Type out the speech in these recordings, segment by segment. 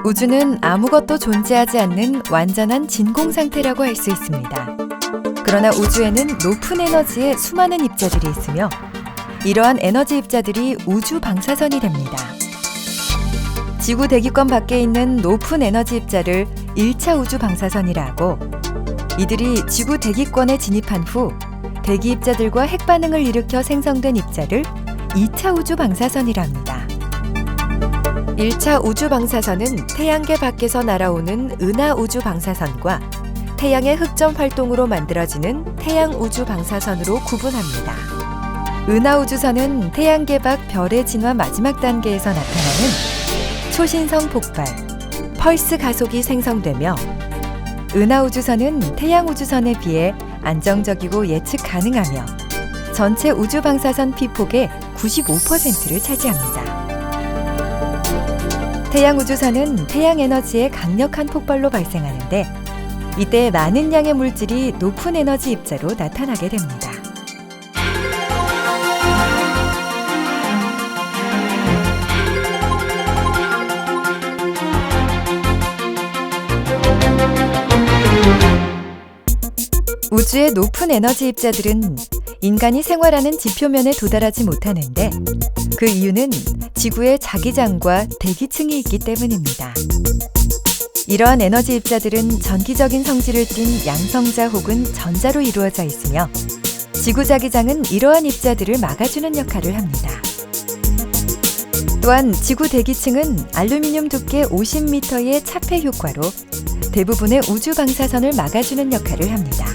우주는 아무것도 존재하지 않는 완전한 진공 상태라고 할 수 있습니다. 그러나 우주에는 높은 에너지의 수많은 입자들이 있으며 이러한 에너지 입자들이 우주 방사선이 됩니다. 지구 대기권 밖에 있는 높은 에너지 입자를 1차 우주 방사선이라 하고, 이들이 지구 대기권에 진입한 후 대기 입자들과 핵 반응을 일으켜 생성된 입자를 2차 우주 방사선이라 합니다. 1차 우주 방사선은 태양계 밖에서 날아오는 은하 우주 방사선과 태양의 흑점 활동으로 만들어지는 태양 우주 방사선으로 구분합니다. 은하 우주선은 태양계 밖 별의 진화 마지막 단계에서 나타나는 초신성 폭발, 펄스 가속이 생성되며, 은하 우주선은 태양 우주선에 비해 안정적이고 예측 가능하며 전체 우주 방사선 피폭의 95%를 차지합니다. 태양 우주선은 태양 에너지의 강력한 폭발로 발생하는데, 이때 많은 양의 물질이 높은 에너지 입자로 나타나게 됩니다. 우주의 높은 에너지 입자들은 인간이 생활하는 지표면에 도달하지 못하는데, 그 이유는 지구의 자기장과 대기층이 있기 때문입니다. 이러한 에너지 입자들은 전기적인 성질을 띤 양성자 혹은 전자로 이루어져 있으며, 지구 자기장은 이러한 입자들을 막아주는 역할을 합니다. 또한 지구 대기층은 알루미늄 두께 50m의 차폐 효과로 대부분의 우주 방사선을 막아주는 역할을 합니다.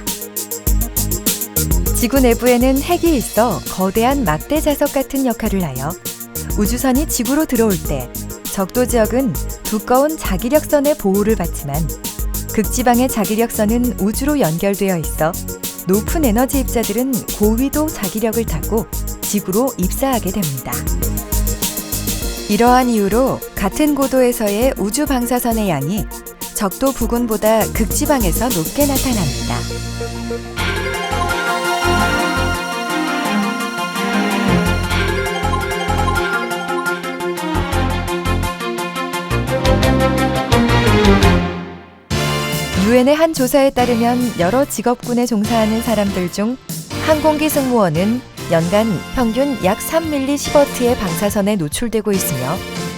지구 내부에는 핵이 있어 거대한 막대 자석 같은 역할을 하여 우주선이 지구로 들어올 때 적도 지역은 두꺼운 자기력선의 보호를 받지만, 극지방의 자기력선은 우주로 연결되어 있어 높은 에너지 입자들은 고위도 자기력을 타고 지구로 입사하게 됩니다. 이러한 이유로 같은 고도에서의 우주 방사선의 양이 적도 부근보다 극지방에서 높게 나타납니다. 유엔의 한 조사에 따르면 여러 직업군에 종사하는 사람들 중 항공기 승무원은 연간 평균 약 3mS의 방사선에 노출되고 있으며,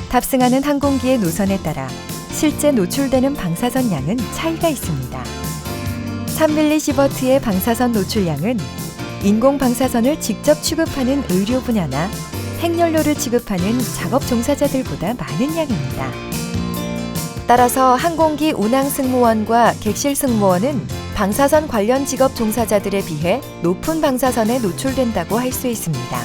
탑승하는 항공기의 노선에 따라 실제 노출되는 방사선 양은 차이가 있습니다. 3mS의 방사선 노출량은 인공 방사선을 직접 취급하는 의료 분야나 핵연료를 취급하는 작업 종사자들보다 많은 양입니다. 따라서 항공기 운항 승무원과 객실 승무원은 방사선 관련 직업 종사자들에 비해 높은 방사선에 노출된다고 할 수 있습니다.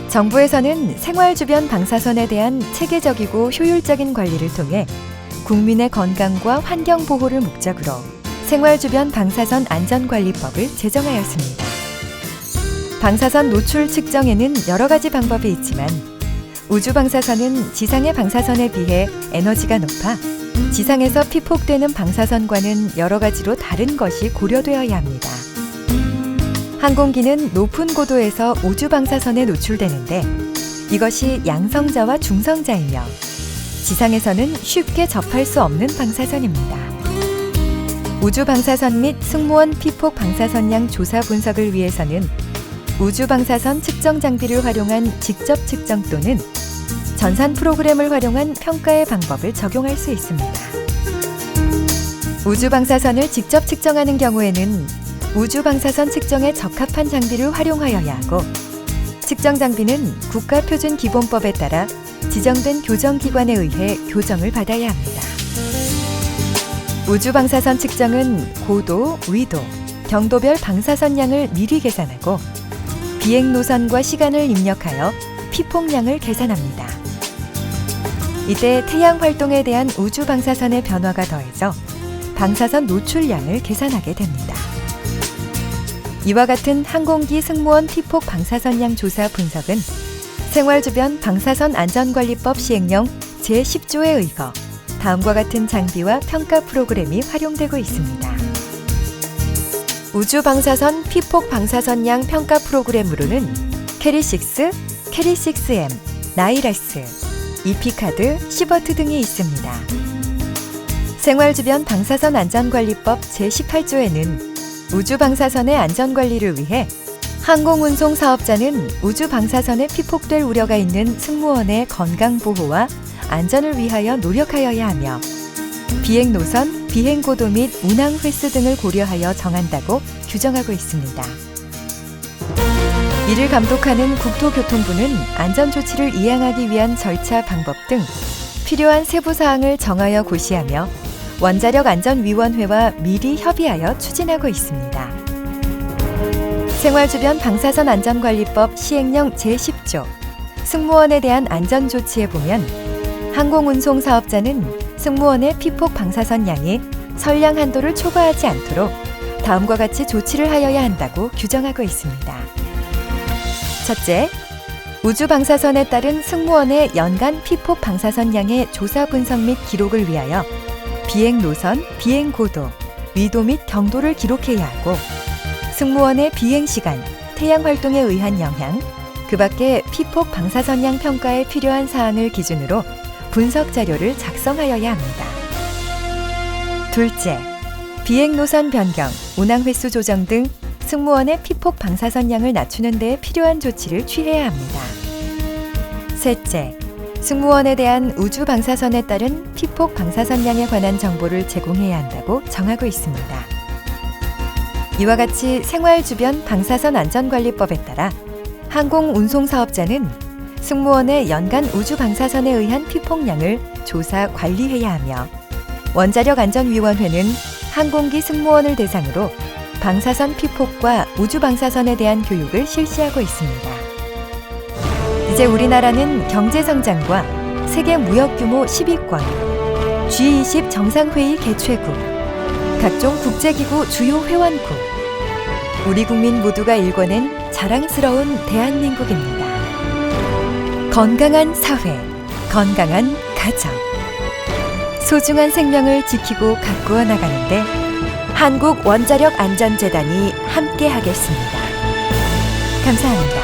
정부에서는 생활 주변 방사선에 대한 체계적이고 효율적인 관리를 통해 국민의 건강과 환경 보호를 목적으로 생활 주변 방사선 안전관리법을 제정하였습니다. 방사선 노출 측정에는 여러 가지 방법이 있지만, 우주 방사선은 지상의 방사선에 비해 에너지가 높아 지상에서 피폭되는 방사선과는 여러 가지로 다른 것이 고려되어야 합니다. 항공기는 높은 고도에서 우주 방사선에 노출되는데, 이것이 양성자와 중성자이며 지상에서는 쉽게 접할 수 없는 방사선입니다. 우주 방사선 및 승무원 피폭 방사선량 조사 분석을 위해서는 우주 방사선 측정 장비를 활용한 직접 측정 또는 전산 프로그램을 활용한 평가의 방법을 적용할 수 있습니다. 우주 방사선을 직접 측정하는 경우에는 우주 방사선 측정에 적합한 장비를 활용하여야 하고, 측정 장비는 국가표준기본법에 따라 지정된 교정기관에 의해 교정을 받아야 합니다. 우주 방사선 측정은 고도, 위도, 경도별 방사선량을 미리 계산하고 비행 노선과 시간을 입력하여 피폭량을 계산합니다. 이때 태양 활동에 대한 우주 방사선의 변화가 더해져 방사선 노출량을 계산하게 됩니다. 이와 같은 항공기 승무원 피폭 방사선량 조사 분석은 생활 주변 방사선 안전관리법 시행령 제10조에 의거 다음과 같은 장비와 평가 프로그램이 활용되고 있습니다. 우주 방사선 피폭 방사선량 평가 프로그램으로는 캐리6, 캐리6M, 나이라스, 이피카드, 시버트 등이 있습니다. 생활주변 방사선 안전관리법 제18조에는 우주방사선의 안전관리를 위해 항공운송 사업자는 우주방사선에 피폭될 우려가 있는 승무원의 건강보호와 안전을 위하여 노력하여야 하며 비행노선, 비행고도 및 운항 횟수 등을 고려하여 정한다고 규정하고 있습니다. 이를 감독하는 국토교통부는 안전조치를 이행하기 위한 절차 방법 등 필요한 세부사항을 정하여 고시하며 원자력안전위원회와 미리 협의하여 추진하고 있습니다. 생활주변 방사선 안전관리법 시행령 제10조 승무원에 대한 안전조치에 보면 항공운송 사업자는 승무원의 피폭 방사선 양이 선량 한도를 초과하지 않도록 다음과 같이 조치를 하여야 한다고 규정하고 있습니다. 첫째, 우주방사선에 따른 승무원의 연간 피폭 방사선 양의 조사 분석 및 기록을 위하여 비행 노선, 비행 고도, 위도 및 경도를 기록해야 하고 승무원의 비행 시간, 태양 활동에 의한 영향, 그 밖에 피폭 방사선양 평가에 필요한 사항을 기준으로 분석 자료를 작성하여야 합니다. 둘째, 비행 노선 변경, 운항 횟수 조정 등 승무원의 피폭 방사선양을 낮추는 데 필요한 조치를 취해야 합니다. 셋째, 승무원에 대한 우주 방사선에 따른 피폭 방사선량에 관한 정보를 제공해야 한다고 정하고 있습니다. 이와 같이 생활주변 방사선 안전관리법에 따라 항공운송사업자는 승무원의 연간 우주 방사선에 의한 피폭량을 조사 관리해야 하며 원자력안전위원회는 항공기 승무원을 대상으로 방사선 피폭과 우주 방사선에 대한 교육을 실시하고 있습니다. 이제 우리나라는 경제성장과 세계 무역규모 10위권, G20 정상회의 개최국, 각종 국제기구 주요 회원국, 우리 국민 모두가 일궈낸 자랑스러운 대한민국입니다. 건강한 사회, 건강한 가정, 소중한 생명을 지키고 가꾸어 나가는데 한국원자력안전재단이 함께하겠습니다. 감사합니다.